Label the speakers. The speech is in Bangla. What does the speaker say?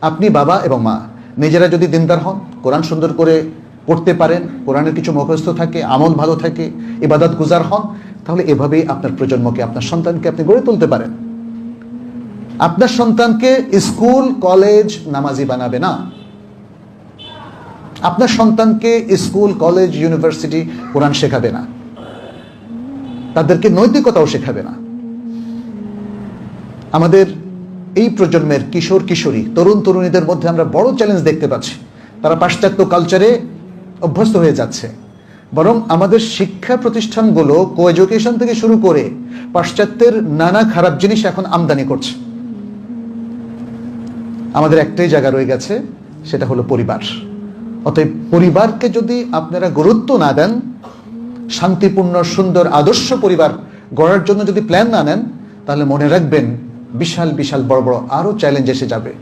Speaker 1: আপনি বাবা এবং মা নিজেরা যদি দিনদার হন, কোরআন সুন্দর করে পড়তে পারেন, কোরআনের কিছু মুখস্থ থাকে, আমল ভালো থাকে, ইবাদত গুজার হন, তাহলে এভাবেই আপনার প্রজন্মকে, আপনার সন্তানকে আপনি গড়ে তুলতে পারেন। আপনার সন্তানকে স্কুল কলেজ নামাজি বানাবে না, আপনার সন্তানকে স্কুল কলেজ ইউনিভার্সিটি কোরআন শেখাবে না, তাদেরকে নৈতিকতাও শেখাবে না। আমাদের এই প্রজন্মের কিশোর কিশোরী তরুণ তরুণীদের মধ্যে আমরা বড় চ্যালেঞ্জ দেখতে পাচ্ছি। তারা পাশ্চাত্য কালচারে অভ্যস্ত হয়ে যাচ্ছে, বরং আমাদের শিক্ষা প্রতিষ্ঠানগুলো কো এডুকেশন থেকে শুরু করে পাশ্চাত্যের নানা খারাপ জিনিস এখন আমদানি করছে। আমাদের একটাই জায়গা রয়ে গেছে, সেটা হলো পরিবার। অতএব পরিবারকে যদি আপনারা গুরুত্ব না দেন, শান্তিপূর্ণ সুন্দর আদর্শ পরিবার গড়ার জন্য যদি প্ল্যান না নেন, তাহলে মনে রাখবেন বিশাল বিশাল বড় বড় আরো চ্যালেঞ্জ এসে যাবে।